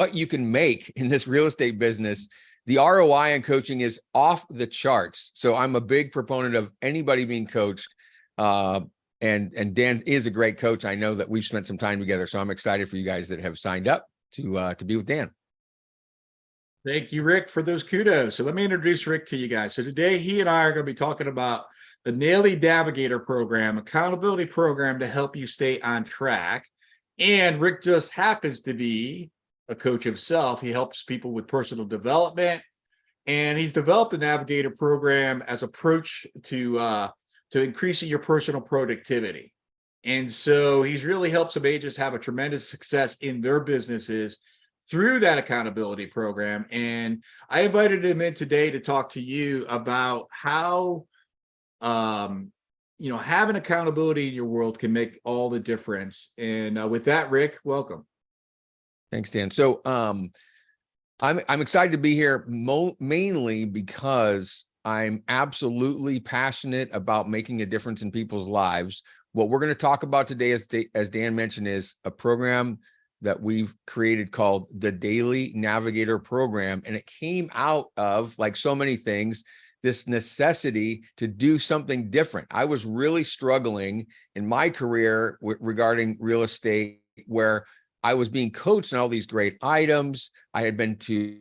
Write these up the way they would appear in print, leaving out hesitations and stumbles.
what you can make in this real estate business, the ROI on coaching is off the charts. So I'm a big proponent of anybody being coached. And Dan is a great coach. I know that we've spent some time together, so I'm excited for you guys that have signed up to be with Dan. Thank you, Rick, for those kudos. So let me introduce Rick to you guys. So today he and I are going to be talking about the Navigator program, accountability program to help you stay on track. And Rick just happens to be a coach himself. He helps people with personal development, and he's developed the Navigator program as approach to increasing your personal productivity. And so he's really helped some agents have a tremendous success in their businesses through that accountability program. And I invited him in today to talk to you about how having accountability in your world can make all the difference. And with that, Rick, welcome. Thanks, Dan. So I'm excited to be here mainly because I'm absolutely passionate about making a difference in people's lives. What we're going to talk about today, as Dan mentioned, is a program that we've created called the Daily Navigator program. And it came out of, like so many things, this necessity to do something different. I was really struggling in my career regarding real estate, where I was being coached on all these great items. I had been to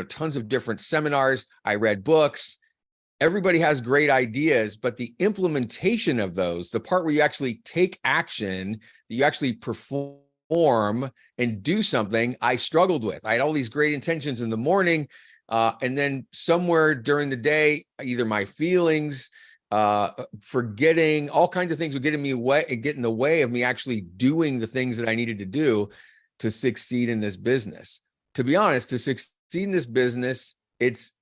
tons of different seminars. I read books. Everybody has great ideas, but the implementation of those, the part where you actually take action, that you actually perform and do something, I struggled with. I had all these great intentions in the morning, and then somewhere during the day, either my feelings, forgetting, all kinds of things would get in the way of me actually doing the things that I needed to do to succeed in this business. To be honest, to succeed in this business, it's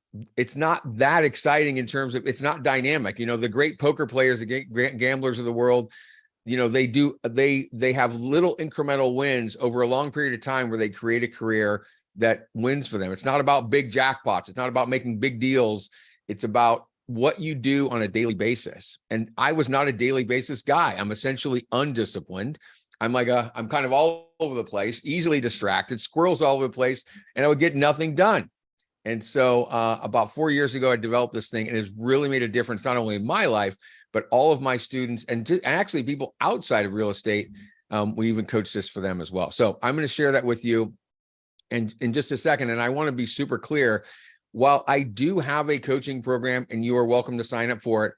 not that exciting in terms of, it's not dynamic. The great poker players, the gamblers of the world, they have little incremental wins over a long period of time where they create a career that wins for them. It's not about big jackpots. It's not about making big deals. It's about what you do on a daily basis. And I was not a daily basis guy. I'm essentially undisciplined. I'm kind of all over the place, easily distracted, squirrels all over the place, and I would get nothing done. And so about 4 years ago, I developed this thing, and it's really made a difference, not only in my life, but all of my students and actually people outside of real estate. We even coach this for them as well. So I'm going to share that with you in just a second. And I want to be super clear. While I do have a coaching program and you are welcome to sign up for it,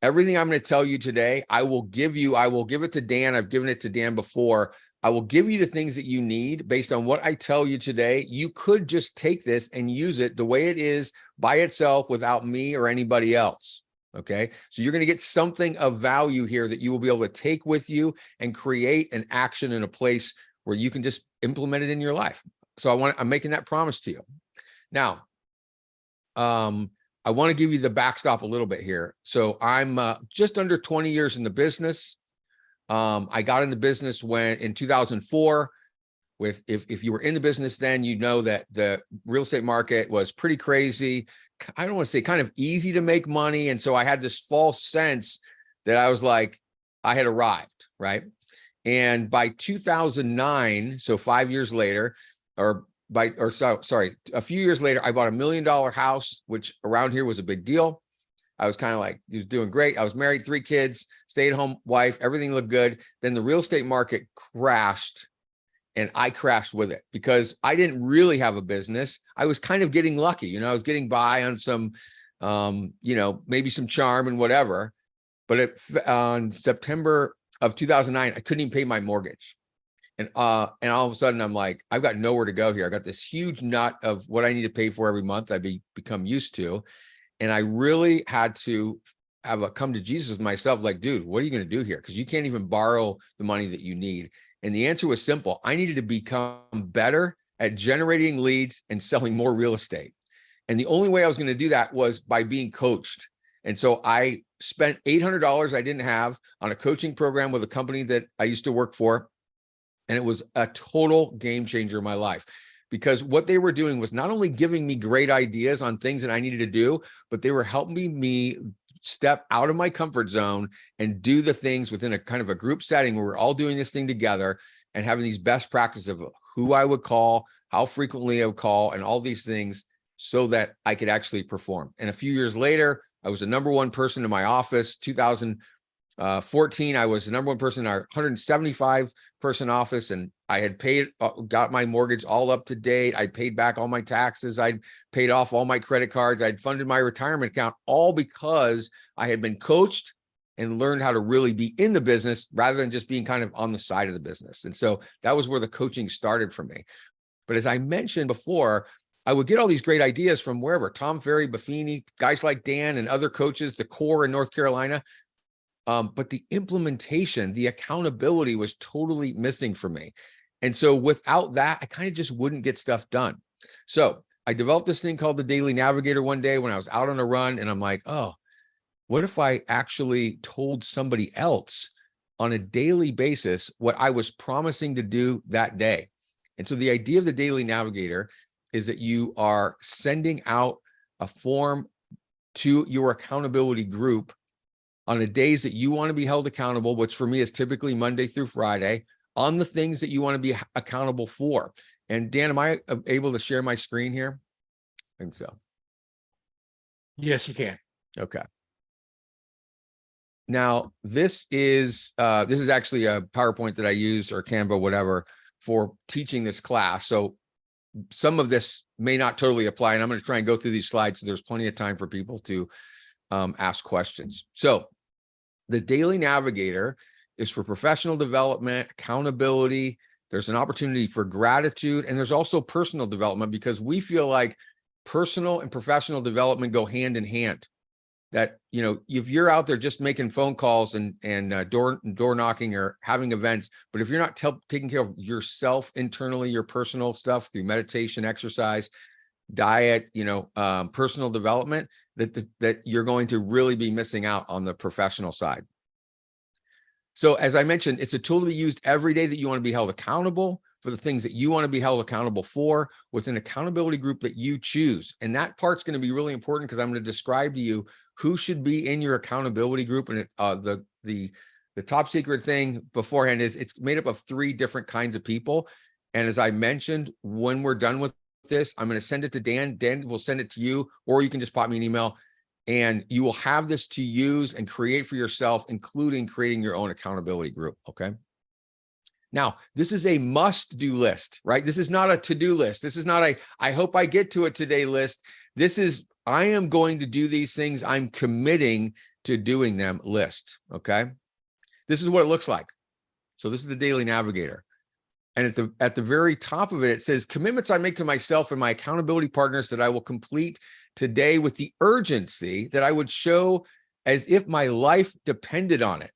everything I'm going to tell you today, I will give it to Dan. I've given it to Dan before. I will give you the things that you need based on what I tell you today. You could just take this and use it the way it is by itself without me or anybody else. Okay. So you're going to get something of value here that you will be able to take with you and create an action in a place where you can just implement it in your life. So I'm making that promise to you. Now, I want to give you the backstop a little bit here. So I'm just under 20 years in the business. I got into business in 2004. If you were in the business then, you know that the real estate market was pretty crazy. I don't want to say kind of easy to make money. And so I had this false sense that I was like, I had arrived, right? And by 2009, so 5 years later, a few years later, I bought $1 million house, which around here was a big deal. I was kind of like, he was doing great. I was married, 3 kids, stay-at-home wife, everything looked good. Then the real estate market crashed, and I crashed with it because I didn't really have a business. I was kind of getting lucky. I was getting by on some, maybe some charm and whatever. But on September of 2009, I couldn't even pay my mortgage. And all of a sudden I'm like, I've got nowhere to go here. I got this huge nut of what I need to pay for every month. I've become used to. And I really had to have a come to Jesus with myself, like, dude, what are you going to do here? Because you can't even borrow the money that you need. And the answer was simple. I needed to become better at generating leads and selling more real estate. And the only way I was going to do that was by being coached. And so I spent $800 I didn't have on a coaching program with a company that I used to work for. And it was a total game changer in my life, because what they were doing was not only giving me great ideas on things that I needed to do, but they were helping me step out of my comfort zone and do the things within a kind of a group setting where we're all doing this thing together and having these best practices of who I would call, how frequently I would call, and all these things so that I could actually perform. And a few years later, I was the number one person in my office. 2014, I was the number one person in our 175 person office, and I had got my mortgage all up to date. I paid back all my taxes. I'd paid off all my credit cards. I'd funded my retirement account, all because I had been coached and learned how to really be in the business rather than just being kind of on the side of the business. And so that was where the coaching started for me. But as I mentioned before, I would get all these great ideas from wherever, Tom Ferry, Buffini, guys like Dan and other coaches, the core in North Carolina. But the implementation, the accountability was totally missing for me. And so without that, I kind of just wouldn't get stuff done. So I developed this thing called the Daily Navigator one day when I was out on a run, and I'm like, oh, what if I actually told somebody else on a daily basis what I was promising to do that day? And so the idea of the Daily Navigator is that you are sending out a form to your accountability group on the days that you want to be held accountable, which for me is typically Monday through Friday, on the things that you want to be accountable for. And Dan, am I able to share my screen here? I think so. Yes, you can. Okay. Now, this is actually a PowerPoint that I use, or Canva, whatever, for teaching this class. So some of this may not totally apply, and I'm going to try and go through these slides so there's plenty of time for people to ask questions. So the Daily Navigator is for professional development, accountability. There's an opportunity for gratitude, and there's also personal development, because we feel like personal and professional development go hand in hand. That, you know, if you're out there just making phone calls and door knocking or having events, but if you're not taking care of yourself internally, your personal stuff through meditation, exercise, diet, personal development, that you're going to really be missing out on the professional side. So as I mentioned, it's a tool to be used every day that you want to be held accountable for the things that you want to be held accountable for with an accountability group that you choose. And that part's going to be really important, because I'm going to describe to you who should be in your accountability group. And the top secret thing beforehand is it's made up of 3 different kinds of people. And as I mentioned, when we're done with this, I'm going to send it to Dan. Dan will send it to you, or you can just pop me an email, and you will have this to use and create for yourself, including creating your own accountability group. Okay. Now, this is a must-do list, right? This is not a to-do list. This is not a, I hope I get to it today list. This is, I am going to do these things. I'm committing to doing them list. Okay. This is what it looks like. So this is the Daily Navigator. And at the very top of it, it says commitments I make to myself and my accountability partners that I will complete today with the urgency that I would show as if my life depended on it.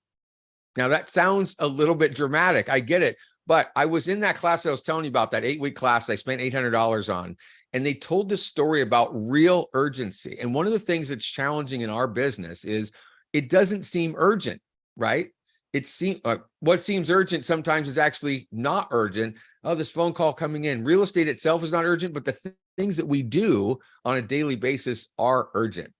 Now that sounds a little bit dramatic. I get it. But I was in that class I was telling you about, that 8-week class I spent $800 on, and they told this story about real urgency. And one of the things that's challenging in our business is it doesn't seem urgent, right? It seems what seems urgent sometimes is actually not urgent. Oh, this phone call coming in. Real estate itself is not urgent, but the things that we do on a daily basis are urgent.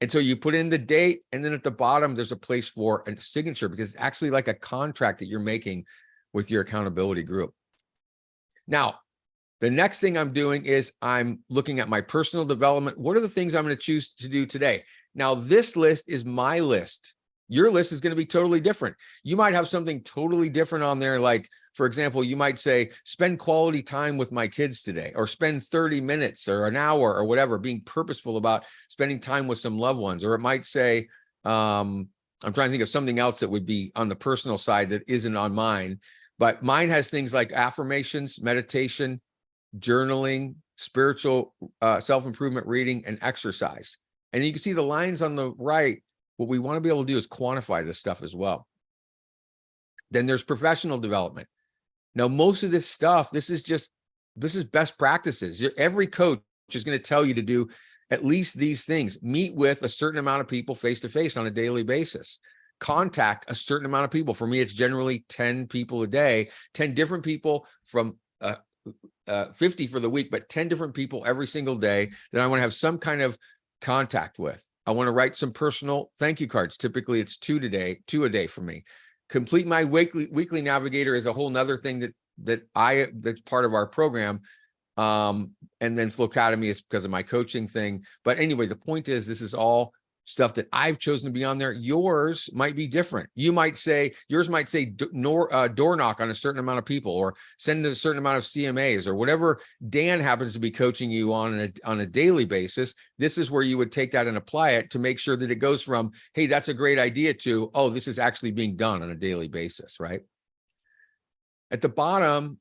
And so you put in the date, and then at the bottom, there's a place for a signature, because it's actually like a contract that you're making with your accountability group. Now, the next thing I'm doing is I'm looking at my personal development. What are the things I'm going to choose to do today? Now, this list is my list. Your list is going to be totally different. You might have something totally different on there. Like, for example, you might say, spend quality time with my kids today, or spend 30 minutes or an hour or whatever, being purposeful about spending time with some loved ones. Or it might say, I'm trying to think of something else that would be on the personal side that isn't on mine, but mine has things like affirmations, meditation, journaling, spiritual self-improvement reading, and exercise. And you can see the lines on the right. What we want to be able to do is quantify this stuff as well. Then there's professional development. Now, most of this stuff, this is best practices. Every coach is going to tell you to do at least these things. Meet with a certain amount of people face-to-face on a daily basis. Contact a certain amount of people. For me, it's generally 10 people a day, 10 different people from 50 for the week, but 10 different people every single day that I want to have some kind of contact with. I want to write some personal thank you cards. Typically it's 2 a day for me. Complete my weekly Navigator is a whole nother thing that's part of our program. And then Flow Academy is because of my coaching thing. But anyway, the point is, this is all stuff that I've chosen to be on there. Yours might be different. You might say, yours might say door knock on a certain amount of people, or send a certain amount of CMAs, or whatever Dan happens to be coaching you on a daily basis. This is where you would take that and apply it to make sure that it goes from, hey, that's a great idea, to, oh, this is actually being done on a daily basis, right? At the bottom,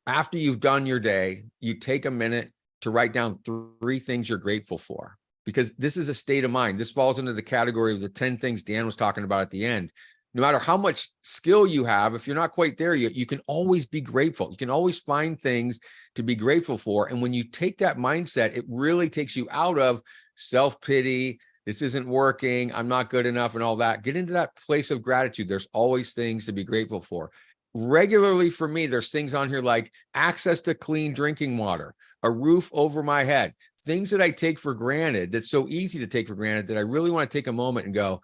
after you've done your day, you take a minute to write down 3 things you're grateful for, because this is a state of mind. This falls into the category of the 10 things Dan was talking about at the end. No matter how much skill you have, if you're not quite there yet, you can always be grateful. You can always find things to be grateful for. And when you take that mindset, it really takes you out of self-pity. This isn't working, I'm not good enough, and all that. Get into that place of gratitude. There's always things to be grateful for. Regularly for me, there's things on here like access to clean drinking water, a roof over my head, things that I take for granted, that's so easy to take for granted, that I really want to take a moment and go,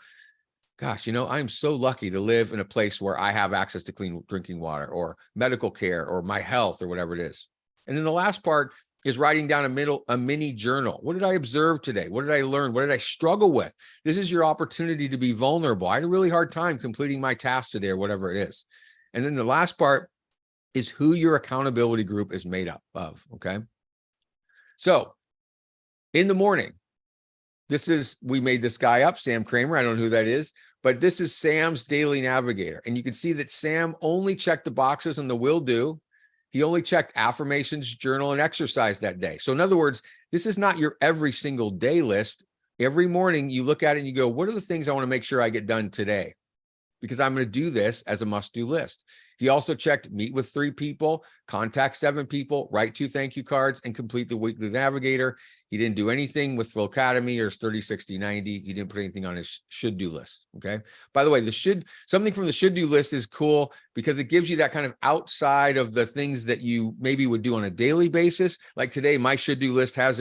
gosh, you know, I'm so lucky to live in a place where I have access to clean drinking water, or medical care, or my health, or whatever it is. And then the last part is writing down a mini journal. What did I observe today? What did I learn? What did I struggle with? This is your opportunity to be vulnerable. I had a really hard time completing my task today, or whatever it is. And then the last part is who your accountability group is made up of, okay? So in the morning, we made this guy up, Sam Kramer. I don't know who that is, but this is Sam's daily navigator. And you can see that Sam only checked the boxes on the will do. He only checked affirmations, journal, and exercise that day. So in other words, this is not your every single day list. Every morning you look at it and you go, what are the things I want to make sure I get done today? Because I'm going to do this as a must-do list. He also checked meet with 3 people, contact 7 people, write 2 thank you cards, and complete the weekly navigator. He didn't do anything with Flow Academy or his 30, 60, 90. He didn't put anything on his should-do list, okay? By the way, something from the should-do list is cool because it gives you that kind of outside of the things that you maybe would do on a daily basis. Like today, my should-do list has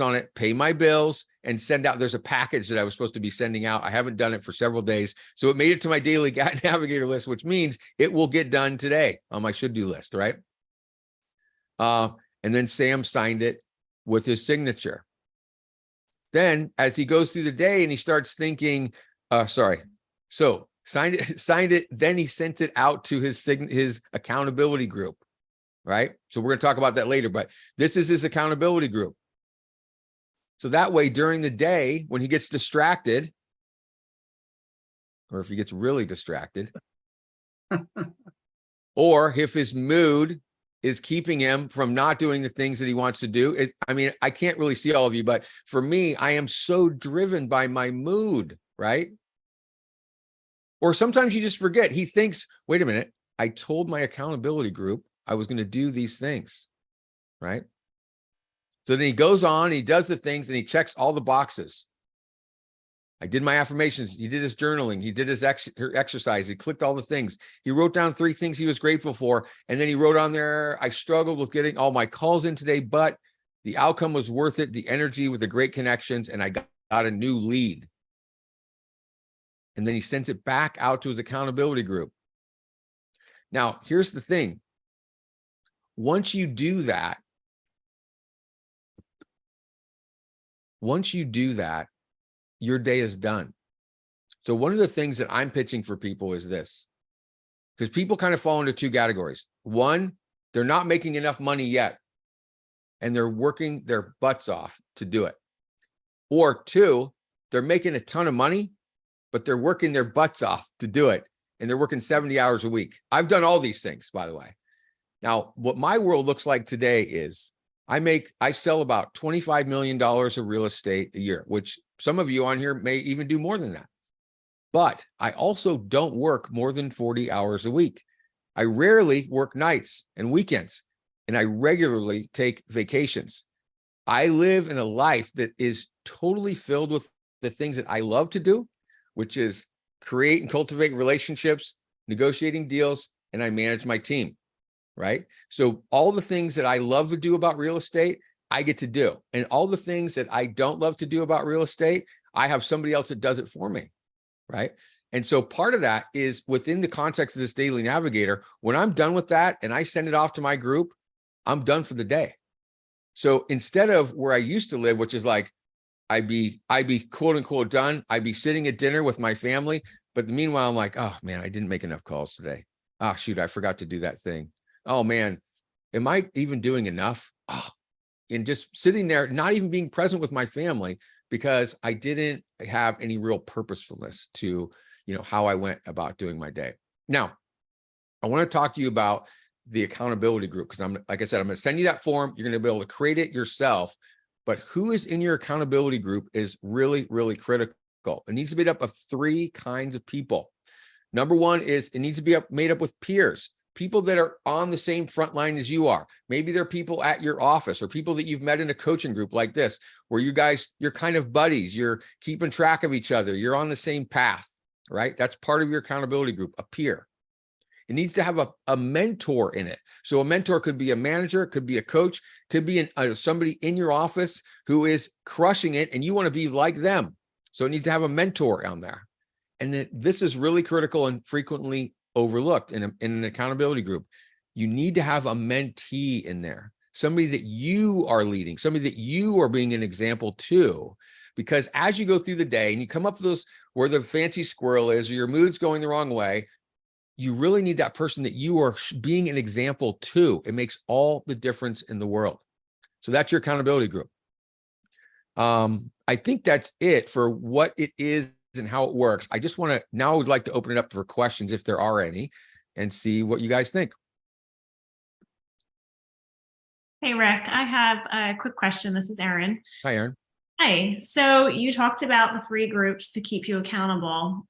on it, pay my bills and send out. There's a package that I was supposed to be sending out. I haven't done it for several days. So it made it to my daily navigator list, which means it will get done today on my should-do list, right? And then Sam signed it with his signature. Then as he goes through the day and he starts thinking, so signed it, then he sent it out to his accountability group, right? So we're going to talk about that later, but this is his accountability group. So that way during the day, when he gets distracted, or if he gets really distracted, or if his mood is keeping him from not doing the things that he wants to do. I mean, I can't really see all of you, but for me, I am so driven by my mood, right? Or sometimes you just forget. He thinks, wait a minute, I told my accountability group I was going to do these things, right? So then he goes on, he does the things, and he checks all the boxes. I did my affirmations. He did his journaling. He did his exercise. He clicked all the things. He wrote down 3 things he was grateful for. And then he wrote on there, I struggled with getting all my calls in today, but the outcome was worth it. The energy with the great connections, and I got a new lead. And then he sends it back out to his accountability group. Now, here's the thing. Once you do that, your day is done. So one of the things that I'm pitching for people is this, because people kind of fall into 2 categories. One, they're not making enough money yet, and they're working their butts off to do it. Or 2, they're making a ton of money, but they're working their butts off to do it, and they're working 70 hours a week. I've done all these things, by the way. Now, what my world looks like today is I sell about $25 million of real estate a year, which some of you on here may even do more than that. But I also don't work more than 40 hours a week. I rarely work nights and weekends, and I regularly take vacations. I live in a life that is totally filled with the things that I love to do, which is create and cultivate relationships, negotiating deals, and I manage my team, right? So all the things that I love to do about real estate, I get to do. And all the things that I don't love to do about real estate, I have somebody else that does it for me, right? And so part of that is within the context of this daily navigator. When I'm done with that and I send it off to my group, I'm done for the day. So instead of where I used to live, which is like, I'd be quote unquote done. I'd be sitting at dinner with my family. But meanwhile, I'm like, oh man, I didn't make enough calls today. Oh shoot, I forgot to do that thing. Oh man, am I even doing enough? Oh, and just sitting there, not even being present with my family because I didn't have any real purposefulness to, how I went about doing my day. Now, I want to talk to you about the accountability group because like I said, I'm going to send you that form. You're going to be able to create it yourself. But who is in your accountability group is really, really critical. It needs to be made up of 3 kinds of people. Number one is it needs to be made up with peers, people that are on the same front line as you are. Maybe they're people at your office or people that you've met in a coaching group like this, where you're kind of buddies, you're keeping track of each other, you're on the same path, right? That's part of your accountability group, a peer. It needs to have a mentor in it. So a mentor could be a manager, could be a coach, could be somebody in your office who is crushing it and you want to be like them. So it needs to have a mentor on there. And then this is really critical and frequently overlooked in an accountability group. You need to have a mentee in there, somebody that you are leading, somebody that you are being an example to. Because as you go through the day and you come up to those where the fancy squirrel is or your mood's going the wrong way, you really need that person that you are being an example to. It makes all the difference in the world. So that's your accountability group. I think that's it for what it is and how it works. I just want to now would like to open it up for questions if there are any and see what you guys think. Hey, Rick, I have a quick question. This is Erin. Hi, Erin. Hi. So you talked about the 3 groups to keep you accountable.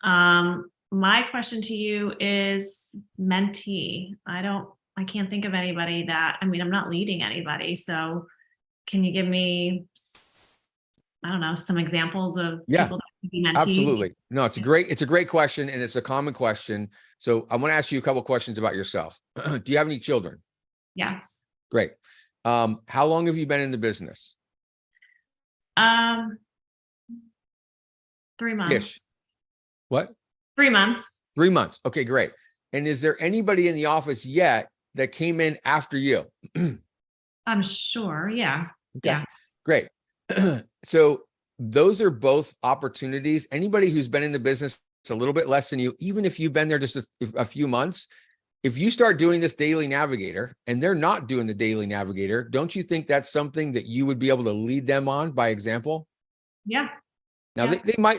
My question to you is mentee. I can't think of anybody I'm not leading anybody. So can you give me, I don't know, some examples of people that could be mentees? Absolutely. No, it's a great question. And it's a common question. So I want to ask you a couple of questions about yourself. Do you have any children? Yes. Great. How long have you been in the business? 3 months. Ish. What? 3 months. 3 months. Okay, great. And is there anybody in the office yet that came in after you? I'm sure. Yeah. Okay. Yeah. Great. So those are both opportunities. Anybody who's been in the business a little bit less than you, even if you've been there just a few months, if you start doing this daily navigator and they're not doing the daily navigator, don't you think that's something that you would be able to lead them on by example? Yeah. Now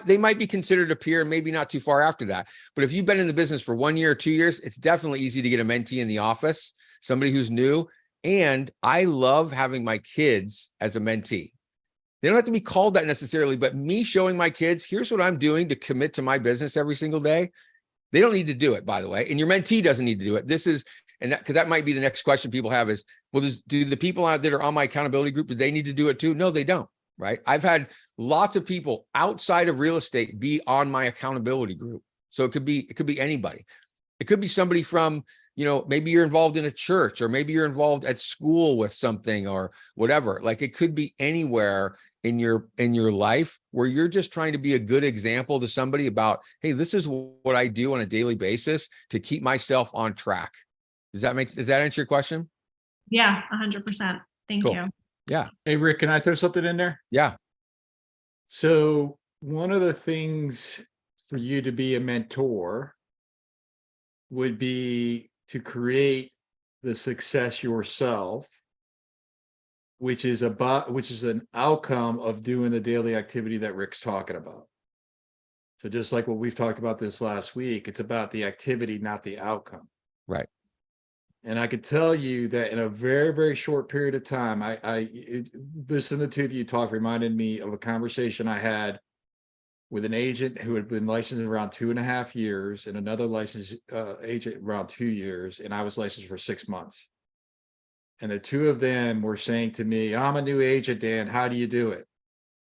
they might be considered a peer, maybe not too far after that. But if you've been in the business for 1 year or 2 years, it's definitely easy to get a mentee in the office, somebody who's new. And I love having my kids as a mentee. They don't have to be called that necessarily, but me showing my kids, here's what I'm doing to commit to my business every single day. They don't need to do it, by the way. And your mentee doesn't need to do it. Because that might be the next question people have is, well, do the people that are on my accountability group, do they need to do it too? No, they don't, right? I've had lots of people outside of real estate be on my accountability group. So it could be anybody. It could be somebody from, maybe you're involved in a church, or maybe you're involved at school with something or whatever. Like it could be anywhere in your life where you're just trying to be a good example to somebody about, hey, this is what I do on a daily basis to keep myself on track. Does that answer your question? Yeah, 100%. Thank you. Yeah. Hey, Rick, can I throw something in there? Yeah. So one of the things for you to be a mentor would be to create the success yourself, which is an outcome of doing the daily activity that Rick's talking about. So just like what we've talked about this last week, it's about the activity, not the outcome. Right. And I could tell you that in a very, very short period of time, listening to the two of you talk reminded me of a conversation I had with an agent who had been licensed around 2.5 years and another licensed agent around 2 years. And I was licensed for 6 months. And the two of them were saying to me, I'm a new agent, Dan, how do you do it?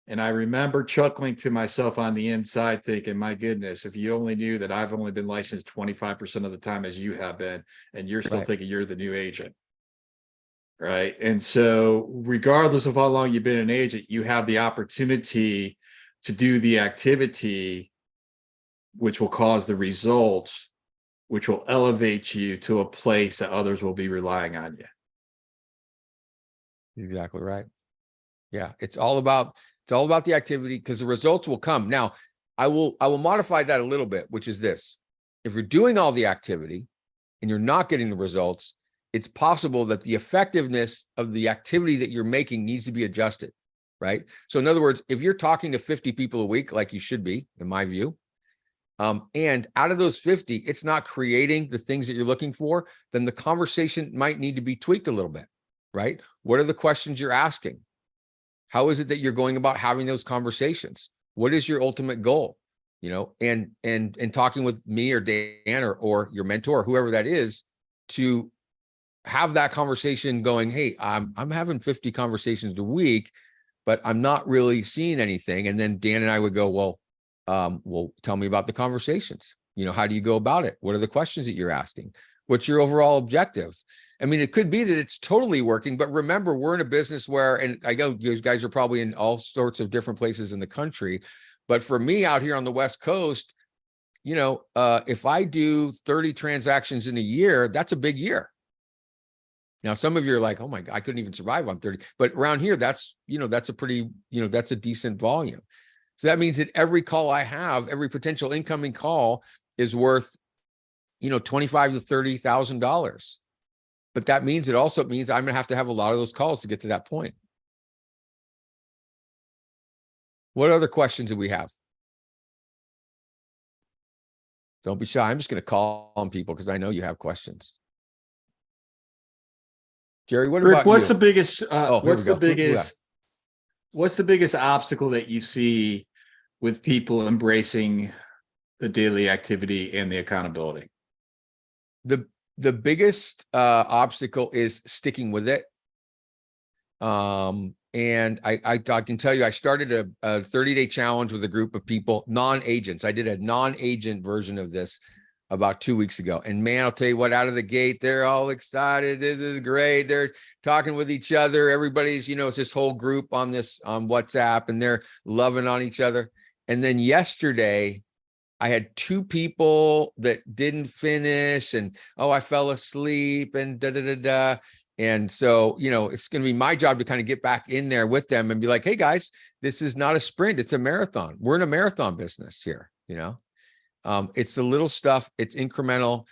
And I remember chuckling to myself on the inside thinking, my goodness, if you only knew that I've only been licensed 25% of the time as you have been, and you're still thinking you're the new agent. Right. And so regardless of how long you've been an agent, you have the opportunity to do the activity, which will cause the results, which will elevate you to a place that others will be relying on you. Exactly right. Yeah, it's all about the activity, because the results will come. Now, I will modify that a little bit, which is this. If you're doing all the activity and you're not getting the results, it's possible that the effectiveness of the activity that you're making needs to be adjusted, right? So in other words, if you're talking to 50 people a week, like you should be, in my view, and out of those 50, it's not creating the things that you're looking for, then the conversation might need to be tweaked a little bit, right? What are the questions you're asking? How is it that you're going about having those conversations? What is your ultimate goal? You know, and talking with me or Dan or your mentor, whoever that is, to have that conversation going, hey, I'm having 50 conversations a week, but I'm not really seeing anything. And then Dan and I would go, well, tell me about the conversations. You know, how do you go about it? What are the questions that you're asking? What's your overall objective? I mean, it could be that it's totally working, but remember, we're in a business where, and I know you guys are probably in all sorts of different places in the country, but for me out here on the West Coast, you know, if I do 30 transactions in a year, that's a big year. Now, some of you are like, oh my God, I couldn't even survive on 30, but around here, that's, you know, that's a pretty, you know, that's a decent volume. So that means that every call I have, every potential incoming call is worth, you know, $25,000 to $30,000. But that means it also means I'm going to have a lot of those calls to get to that point. What other questions do we have? Don't be shy. I'm just going to call on people because I know you have questions. Jerry, what Rick, about what's you? the biggest, What's what's the biggest obstacle that you see with people embracing the daily activity and the accountability? The biggest obstacle is sticking with it. And I can tell you, I started a 30-day challenge with a group of people, non-agents. I did a non-agent version of this about 2 weeks ago. And man, I'll tell you what, out of the gate, they're all excited. This is great. They're talking with each other. Everybody's, you know, it's this whole group on WhatsApp, and they're loving on each other. And then yesterday, I had 2 people that didn't finish, and I fell asleep and da. And so, you know, it's going to be my job to kind of get back in there with them and be like, hey guys, this is not a sprint. It's a marathon. We're in a marathon business here. You know, it's the little stuff, it's incremental.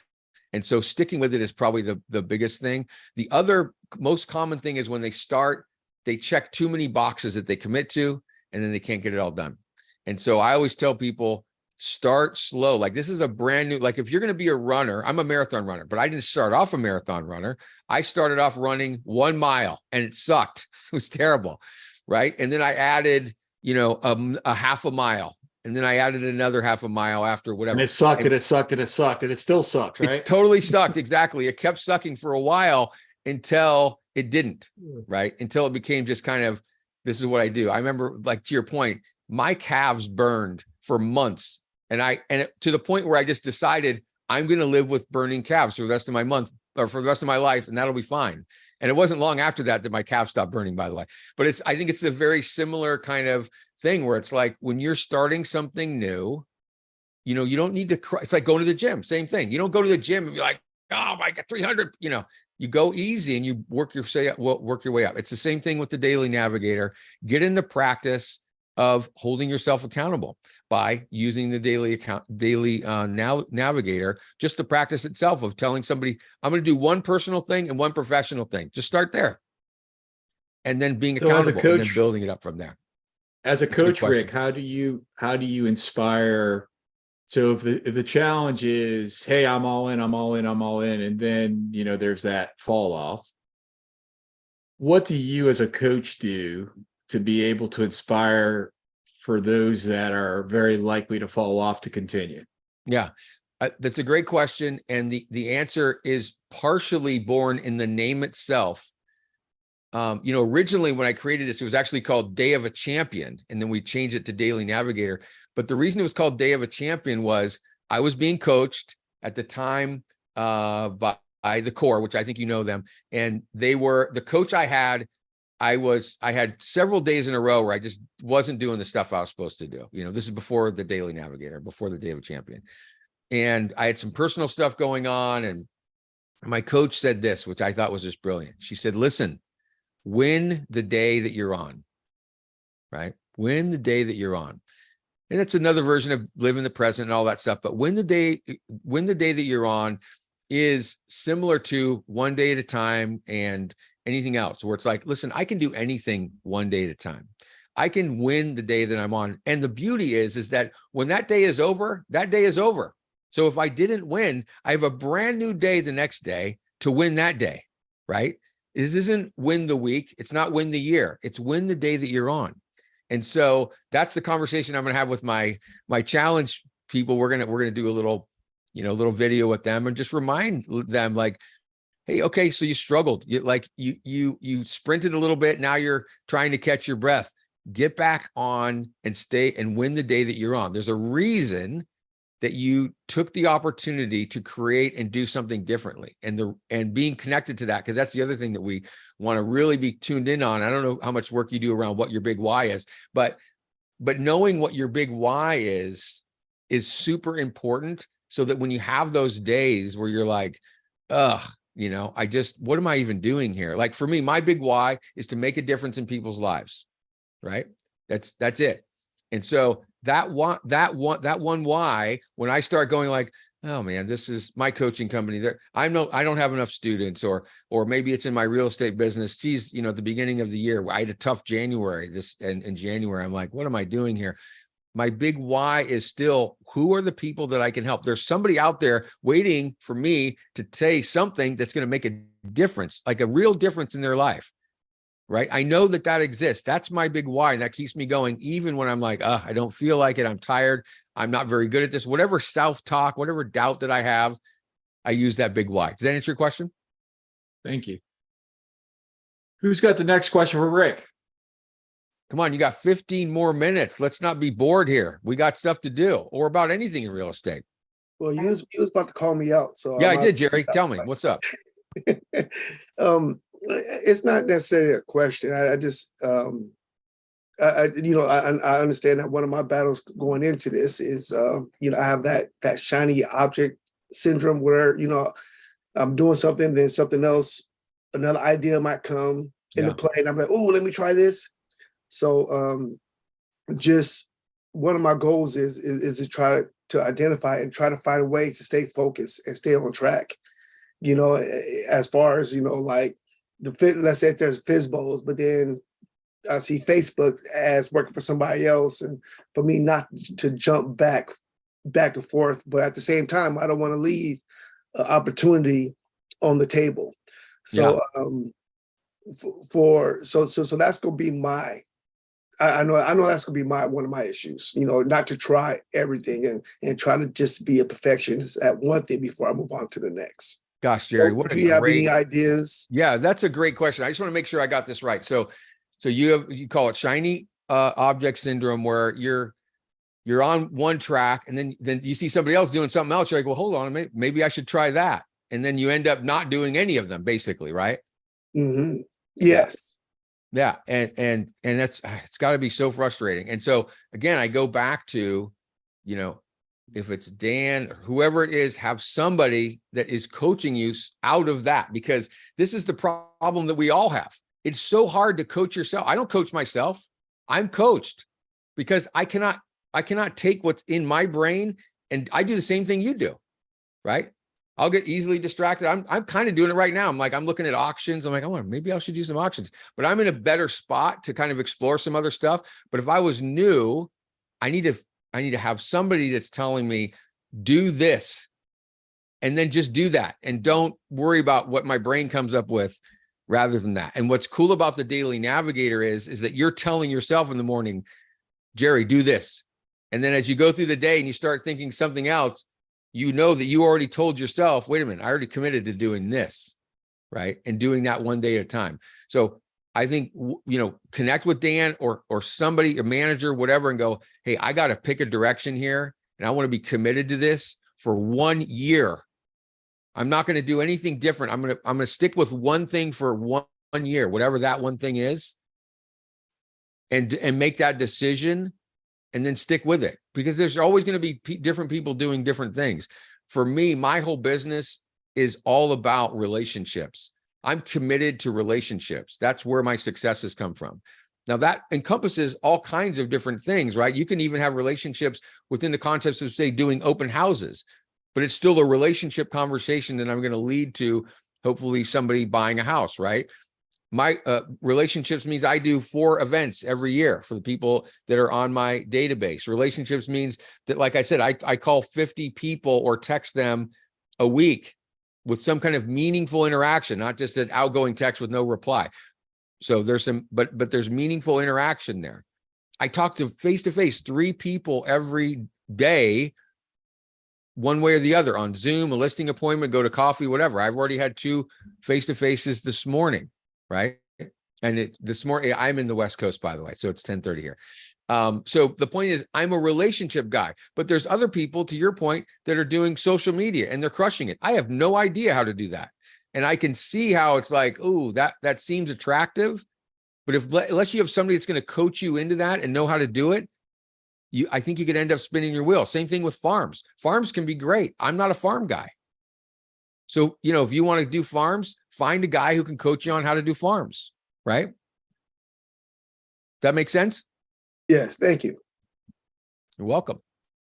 And so sticking with it is probably the biggest thing. The other most common thing is when they start, they check too many boxes that they commit to, and then they can't get it all done. And so I always tell people, start slow. Like, this is a brand new, like if you're going to be a runner, I'm a marathon runner, but I didn't start off a marathon runner. I started off running 1 mile and it sucked. It was terrible. Right. And then I added, you know, a half a mile. And then I added another half a mile after whatever. And it sucked and it sucked and it sucked and it still sucks, right? It totally sucked. Exactly. It kept sucking for a while until it didn't, right? Until it became just kind of, this is what I do. I remember, like, to your point, my calves burned for months. And to the point where I just decided I'm going to live with burning calves for the rest of my month, or for the rest of my life, and that'll be fine. And it wasn't long after that my calves stopped burning, by the way. But I think it's a very similar kind of thing where it's like, when you're starting something new, you know, you don't need to, it's like going to the gym, same thing. You don't go to the gym and be like, oh my God, 300, you know, you go easy and you work your way up. It's the same thing with the Daily Navigator. Get in the practice of holding yourself accountable by using the daily Navigator, just the practice itself of telling somebody, I'm going to do one personal thing and one professional thing. Just start there. And then being accountable, and then building it up from there. As a coach, Rick, how do you inspire? So if the challenge is, hey, I'm all in, and then, you know, there's that fall off, what do you as a coach do to be able to inspire for those that are very likely to fall off to continue? Yeah, that's a great question. And the answer is partially born in the name itself. You know, originally when I created this, it was actually called Day of a Champion. And then we changed it to Daily Navigator. But the reason it was called Day of a Champion was I was being coached at the time by the Core, which I think you know them. And they were the coach I had. I had several days in a row where I just wasn't doing the stuff I was supposed to do. You know, this is before the Daily Navigator, before the Day of a Champion. And I had some personal stuff going on. And my coach said this, which I thought was just brilliant. She said, listen, win the day that you're on, right? Win the day that you're on. And it's another version of live in the present and all that stuff. But win the day that you're on is similar to one day at a time and anything else, where it's like, listen, I can do anything one day at a time. I can win the day that I'm on. And the beauty is that when that day is over, that day is over. So if I didn't win, I have a brand new day the next day to win that day, right? This isn't win the week. It's not win the year. It's win the day that you're on. And so that's the conversation I'm going to have with my challenge people. We're going to do a little video with them and just remind them, like, hey, okay, so you struggled. You sprinted a little bit. Now you're trying to catch your breath. Get back on and stay and win the day that you're on. There's a reason that you took the opportunity to create and do something differently, and being connected to that, because that's the other thing that we want to really be tuned in on. I don't know how much work you do around what your big why is, but knowing what your big why is super important, so that when you have those days where you're like, ugh, what am I even doing here? Like for me, my big why is to make a difference in people's lives, right? That's it. And so that one why, when I start going like, oh man, this is my coaching company there, I don't have enough students, or maybe it's in my real estate business. Geez, at the beginning of the year, I had a tough January. In January, I'm like, what am I doing here? My big why is still, who are the people that I can help? There's somebody out there waiting for me to say something that's going to make a difference, like a real difference in their life. Right? I know that exists. That's my big why. And that keeps me going, even when I'm like, I don't feel like it. I'm tired. I'm not very good at this. Whatever self-talk, whatever doubt that I have, I use that big why. Does that answer your question? Thank you. Who's got the next question for Rick? Come on, you got 15 more minutes. Let's not be bored here. We got stuff to do, or about anything in real estate. Well, he was about to call me out. So yeah, I did, Jerry. Tell me, what's up? It's not necessarily a question. I just, I understand that one of my battles going into this is, I have that shiny object syndrome where, I'm doing something, then something else, another idea might come into play, and I'm like, oh, let me try this. So, just one of my goals is to try to identify and try to find ways to stay focused and stay on track. As far as like let's say if there's FISBOs, but then I see Facebook as working for somebody else, and for me not to jump back and forth, but at the same time, I don't want to leave an opportunity on the table. So, so that's going to be my. I know that's going to be one of my issues. Not to try everything and try to just be a perfectionist at one thing before I move on to the next. Gosh, Jerry, do you have any ideas? Yeah, that's a great question. I just want to make sure I got this right. So you call it shiny object syndrome, where you're on one track, and then you see somebody else doing something else. You're like, well, hold on, maybe I should try that. And then you end up not doing any of them, basically, right? Mm-hmm. Yes. Yeah. And it's got to be so frustrating. And so again, I go back to, if it's Dan, whoever it is, have somebody that is coaching you out of that, because this is the problem that we all have. It's so hard to coach yourself. I don't coach myself. I'm coached because I cannot take what's in my brain, and I do the same thing you do, right? I'll get easily distracted. I'm kind of doing it right now. I'm looking at auctions. I'm like, maybe I should do some auctions, but I'm in a better spot to kind of explore some other stuff. But if I was new, I need to have somebody that's telling me, do this, and then just do that, and don't worry about what my brain comes up with rather than that. And what's cool about the Daily Navigator is that you're telling yourself in the morning, Jerry, do this. And then as you go through the day and you start thinking something else, that you already told yourself, wait a minute, I already committed to doing this, right? And doing that one day at a time. So I think, connect with Dan or somebody, a manager, whatever, and go, hey, I got to pick a direction here, and I want to be committed to this for 1 year. I'm not going to do anything different. I'm going to stick with one thing for one year, whatever that one thing is, and make that decision, and then stick with it, because there's always going to be different people doing different things. For me, my whole business is all about relationships. I'm committed to relationships. That's where my successes come from. Now that encompasses all kinds of different things, right? You can even have relationships within the context of, say, doing open houses, but it's still a relationship conversation that I'm going to lead to hopefully somebody buying a house, right? My relationships means I do 4 events every year for the people that are on my database. Relationships means that, like I said, I call 50 people or text them a week with some kind of meaningful interaction, not just an outgoing text with no reply. So there's some, but there's meaningful interaction there. I talk to face-to-face 3 people every day, one way or the other, on Zoom, a listing appointment, go to coffee, whatever. I've already had 2 face-to-faces this morning, right? And this morning, I'm in the West Coast, by the way, so it's 10:30 here. So the point is, I'm a relationship guy, but there's other people, to your point, that are doing social media and they're crushing it. I have no idea how to do that. And I can see how it's like, oh, that seems attractive. But unless you have somebody that's going to coach you into that and know how to do it, I think you could end up spinning your wheel. Same thing with farms. Farms can be great. I'm not a farm guy. So, if you want to do farms, find a guy who can coach you on how to do farms, right? That makes sense? Yes, thank you. You're welcome.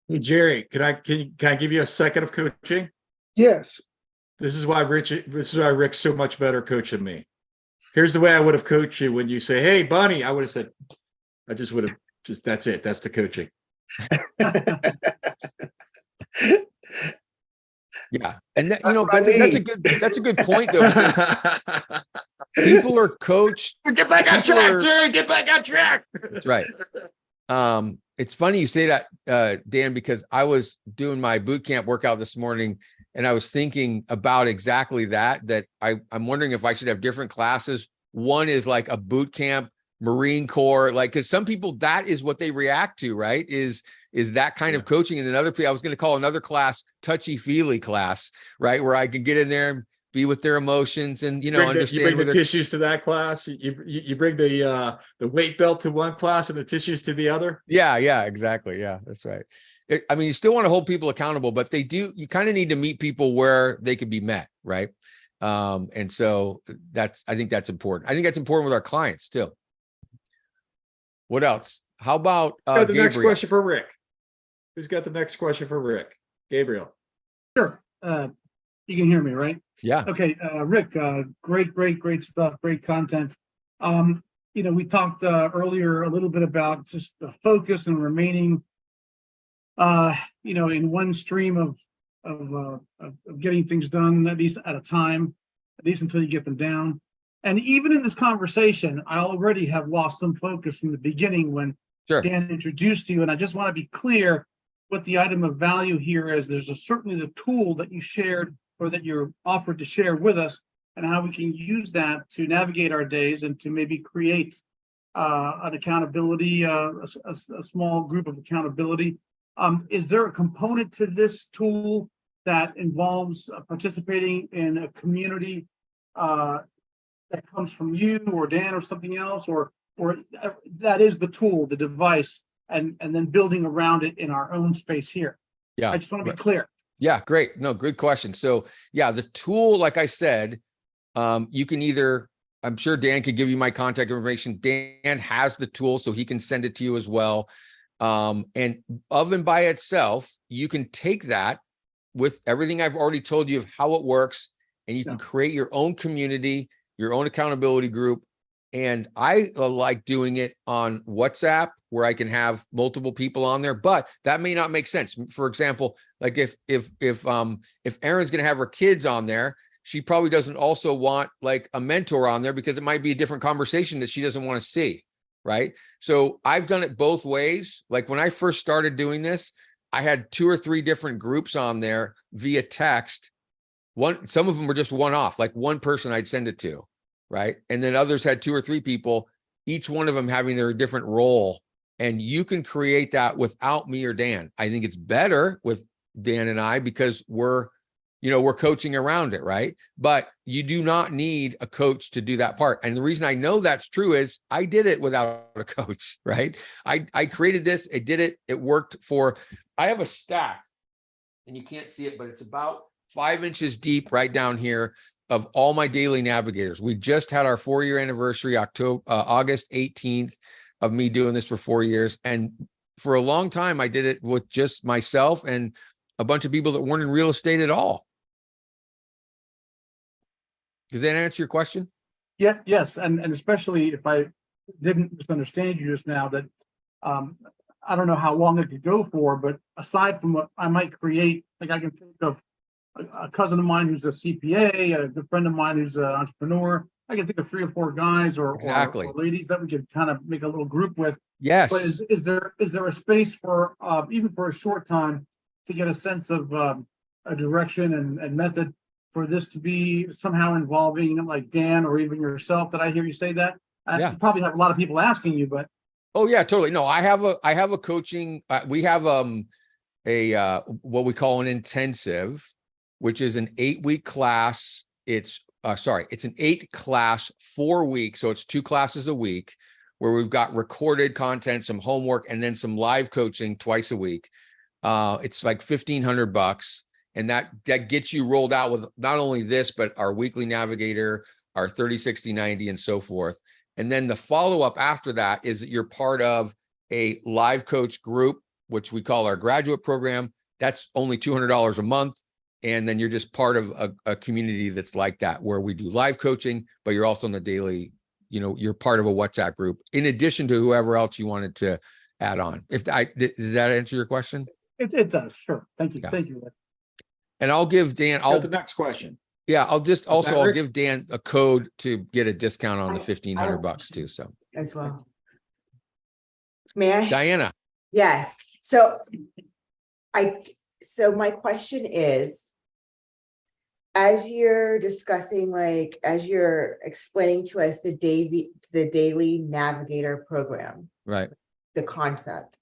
Hey, Jerry, can I give you a second of coaching? Yes. This is why Rick's so much better coach than me. Here's the way I would have coached you when you say, "Hey, Bunny," I would have said, that's it. That's the coaching. Yeah. And that, That's what but I that's a good point though. People are coached. Get back on track, Jerry. Get back on track. That's right. It's funny you say that, Dan, because I was doing my boot camp workout this morning and I was thinking about exactly that I'm wondering if I should have different classes. One is like a boot camp, Marine Corps, like, because some people, that is what they react to, right? Is that kind of coaching. And another, I was going to call another class touchy-feely class, right? Where I can get in there and be with their emotions and, understand. You bring the tissues to that class. You bring the weight belt to one class and the tissues to the other. Yeah, exactly. Yeah, that's right. You still want to hold people accountable, but you kind of need to meet people where they can be met, right? And so I think that's important. I think that's important with our clients too. What else? How about the next question for Rick? Who's got the next question for Rick? Gabriel. Sure. You can hear me, right? Yeah. Okay. Rick, great stuff. Great content. We talked earlier a little bit about just the focus and remaining, in one stream of getting things done, at least at a time, at least until you get them down. And even in this conversation, I already have lost some focus from the beginning when Dan introduced you. And I just want to be clear what the item of value here is. There's certainly the tool that you shared or that you're offered to share with us and how we can use that to navigate our days and to maybe create an accountability, a small group of accountability. Is there a component to this tool that involves participating in a community that comes from you or Dan or something else, or that is the tool, the device, and then building around it in our own space here? Yeah, I just want to be clear. Yeah, great. No, good question. So yeah, the tool, like I said, you can either, I'm sure Dan could give you my contact information. Dan has the tool, so he can send it to you as well. And of and by itself, you can take that with everything I've already told you of how it works, and you can create your own community, your own accountability group. And I like doing it on WhatsApp, where I can have multiple people on there, but that may not make sense. For example, like if Erin's going to have her kids on there, she probably doesn't also want like a mentor on there because it might be a different conversation that she doesn't want to see. Right. So I've done it both ways. Like when I first started doing this, I had 2 or 3 different groups on there via text. Some of them were just one-off, like one person I'd send it to. Right. And then others had 2 or 3 people, each one of them having their different role. And you can create that without me or Dan. I think it's better with Dan and I because we're coaching around it. Right. But you do not need a coach to do that part. And the reason I know that's true is I did it without a coach. Right. I created this. It did it. It worked I have a stack and you can't see it, but it's about 5 inches deep right down here. of all my daily navigators. We just had our 4-year anniversary, August 18th, of me doing this for 4 years. And for a long time, I did it with just myself and a bunch of people that weren't in real estate at all. Does that answer your question? Yeah, yes, and especially if I didn't misunderstand you just now, that I don't know how long it could go for, but aside from what I might create, like I can think of a cousin of mine who's a CPA, a good friend of mine who's an entrepreneur. I can think of 3 or 4 guys or ladies that we could kind of make a little group with. Yes. But is there a space for even for a short time to get a sense of a direction and method for this to be somehow involving like Dan or even yourself? Did I hear you say that? Yeah. You probably have a lot of people asking you, but Oh yeah, totally. No, I have a coaching. We have what we call an intensive, which is an 8-week class. It's an 8-class 4 weeks. So it's 2 classes a week where we've got recorded content, some homework, and then some live coaching twice a week. It's like $1,500. And that gets you rolled out with not only this, but our weekly navigator, our 30, 60, 90, and so forth. And then the follow-up after that is that you're part of a live coach group, which we call our graduate program. That's only $200 a month. And then you're just part of a community that's like that, where we do live coaching, but you're also on the daily, you're part of a WhatsApp group, in addition to whoever else you wanted to add on. Does that answer your question? it does. Sure. Thank you. Yeah. Thank you, Rick. And I'll give Dan, The next question. Yeah, I'll Rick? give Dan a code to get a discount on the $1,500 too. So as well. May I? Diana. Yes. So my question is, as you're discussing, like, as you're explaining to us the daily navigator program, Right. the concept,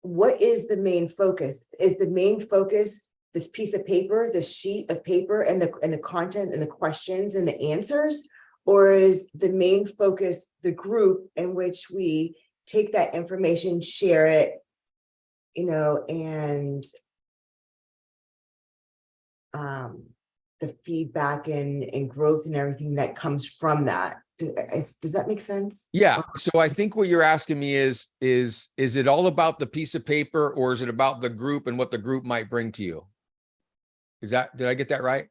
what is the main focus? Is the main focus this piece of paper, the sheet of paper, and the content and the questions and the answers? Or is the main focus the group in which we take that information, share it, and the feedback and growth and everything that comes from that? Does that make sense? Yeah. So I think what you're asking me is it all about the piece of paper, or is it about the group and what the group might bring to you? Did I get that right?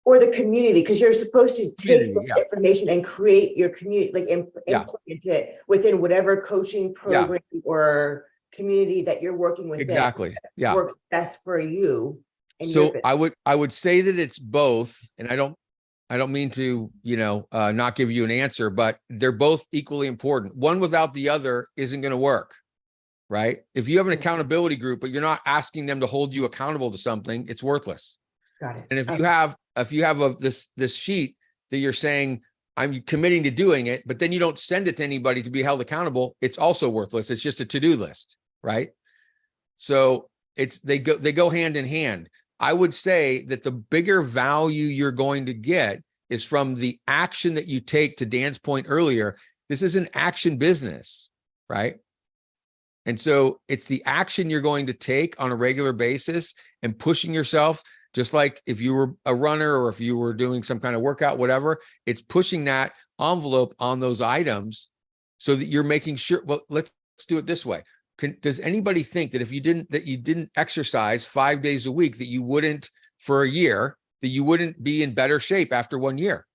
Or the community, because you're supposed to take this yeah. information and create your community, like implement it within whatever coaching program or community that you're working with. Exactly. Yeah. Works best for you. So I would say that it's both, and I don't mean to, not give you an answer, but they're both equally important. One without the other isn't going to work, right? If you have an accountability group, but you're not asking them to hold you accountable to something, it's worthless. Got it. And if you have this sheet that you're saying, I'm committing to doing it, but then you don't send it to anybody to be held accountable, it's also worthless. It's just a to-do list, right? So they go hand in hand. I would say that the bigger value you're going to get is from the action that you take. To Dan's point earlier, this is an action business, right? And so it's the action you're going to take on a regular basis and pushing yourself, just like if you were a runner or if you were doing some kind of workout, whatever, it's pushing that envelope on those items so that you're making sure. Well, let's do it this way. Does anybody think that if you didn't exercise 5 days a week, that you wouldn't, for a year, that you wouldn't be in better shape after 1 year?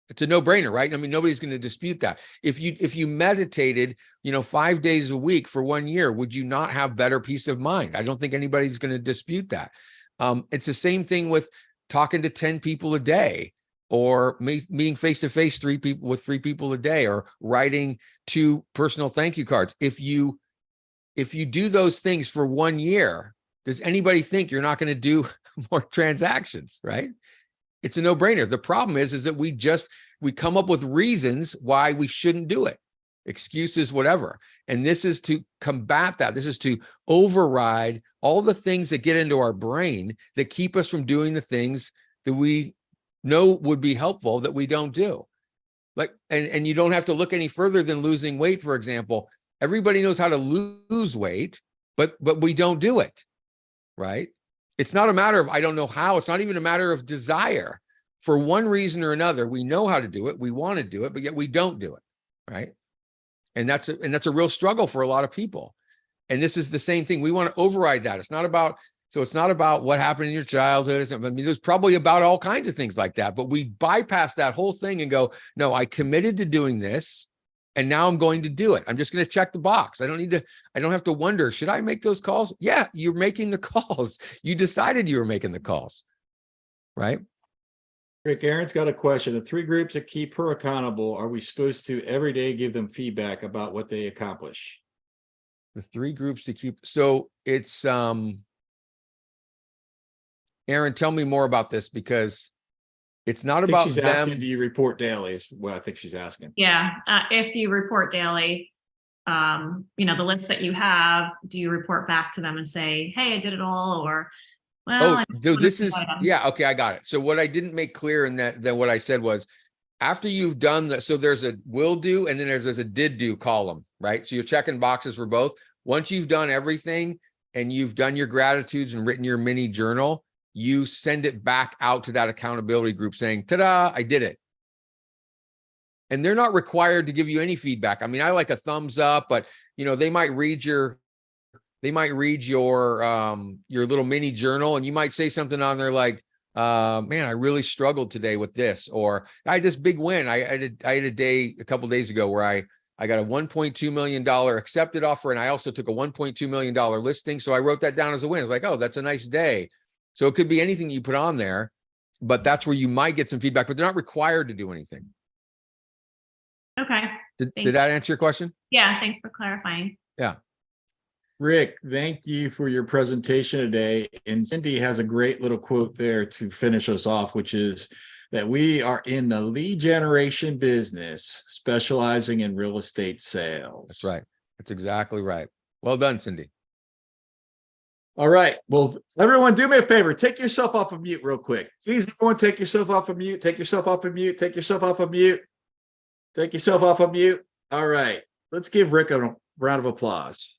It's a no-brainer, right? I mean, nobody's going to dispute that. If you meditated, 5 days a week for 1 year, would you not have better peace of mind? I don't think anybody's going to dispute that. It's the same thing with talking to 10 people a day, or meeting face-to-face 3 people a day, or writing 2 personal thank you cards. If you do those things for 1 year, does anybody think you're not going to do more transactions, right? It's a no-brainer. The problem is that we come up with reasons why we shouldn't do it, excuses, whatever. And this is to combat that. This is to override all the things that get into our brain that keep us from doing the things that we know would be helpful that we don't do. And you don't have to look any further than losing weight, for example. Everybody knows how to lose weight, but we don't do it, right? It's not a matter of, I don't know how. It's not even a matter of desire. For one reason or another, we know how to do it. We want to do it, but yet we don't do it. Right. And that's a real struggle for a lot of people. And this is the same thing. We want to override that. It's not about what happened in your childhood. I mean, there's probably about all kinds of things like that, but we bypass that whole thing and go, no, I committed to doing this. And now I'm going to do it. I'm just going to check the box. I don't have to wonder, should I make those calls? Yeah, you're making the calls. You decided you were making the calls. Right. Rick, Aaron's got a question. The 3 groups that keep her accountable, are we supposed to every day give them feedback about what they accomplish? The 3 groups to keep. So it's, Aaron, tell me more about this, because it's not about she's them. asking, do you report daily is what I think she's asking. Yeah, if you report daily, the list that you have, do you report back to them and say, hey, I did it all, or, well, I dude, this wanna is, try them. yeah, okay, I got it. So what I didn't make clear in that what I said was, after you've done that, so there's a will do, and then there's a did do column, right? So you're checking boxes for both. Once you've done everything and you've done your gratitudes and written your mini journal, you send it back out to that accountability group saying, ta-da, I did it. And they're not required to give you any feedback. I mean, I like a thumbs up, but they might read your little mini journal, and you might say something on there like, man, I really struggled today with this, or I had this big win. I had a day a couple days ago where I got a $1.2 million accepted offer, and I also took a $1.2 million listing. So I wrote that down as a win. It's like, oh, that's a nice day. So it could be anything you put on there, but that's where you might get some feedback, but they're not required to do anything. Okay. Did that answer your question? Yeah, thanks for clarifying. Yeah. Rick, thank you for your presentation today. And Cindy has a great little quote there to finish us off, which is that we are in the lead generation business, specializing in real estate sales. That's right. That's exactly right. Well done, Cindy. All right. Well, everyone, do me a favor. Take yourself off of mute real quick. Please, everyone, take yourself off of mute. Take yourself off of mute. Take yourself off of mute. Take yourself off of mute. All right. Let's give Rick a round of applause.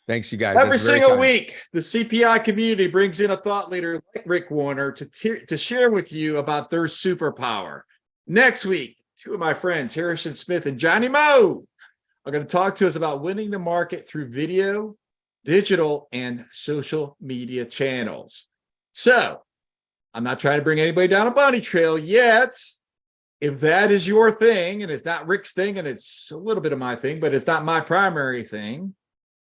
Thanks, you guys. Every That's very single kind. week, the CPI community brings in a thought leader like Rick Warner to share with you about their superpower. Next week, 2 of my friends, Harrison Smith and Johnny Moe, are going to talk to us about winning the market through video, digital, and social media channels. So I'm not trying to bring anybody down a bunny trail yet. If that is your thing, and it's not Rick's thing, and it's a little bit of my thing, but it's not my primary thing,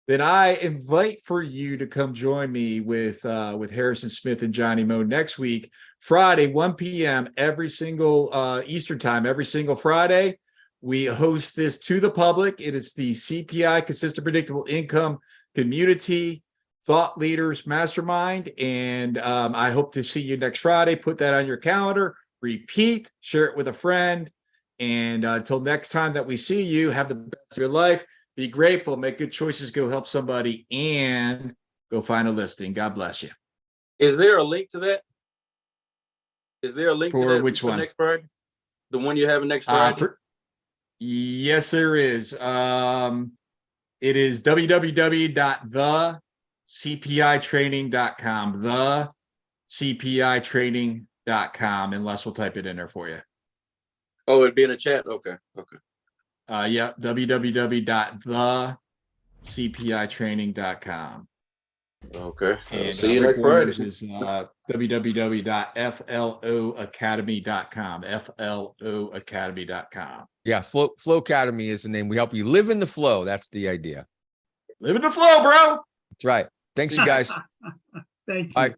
then I invite for you to come join me with Harrison Smith and Johnny Moe next week, Friday, 1 p.m. every single Eastern time, every single Friday. We host this to the public. It is the CPI, Consistent Predictable Income Community Thought Leaders Mastermind. And I hope to see you next Friday. Put that on your calendar. Repeat, share it with a friend. And until next time that we see you, have the best of your life. Be grateful, make good choices, go help somebody, and go find a listing. God bless you. Is there a link to that? Is there a link to For that which for one? next Friday? The one you're having next Friday? Yes, there is. It is www.thecpitraining.com. Thecpitraining.com, and Les will type it in there for you. Oh, it'd be in the chat. Okay. Yeah, www.thecpitraining.com. Okay. And See you Rick next Friday. Warner's is www.floacademy.com. floacademy.com. Yeah. Flow Academy is the name. We help you live in the flow. That's the idea. Live in the flow, bro. That's right. Thanks, you guys. Thank you. Bye.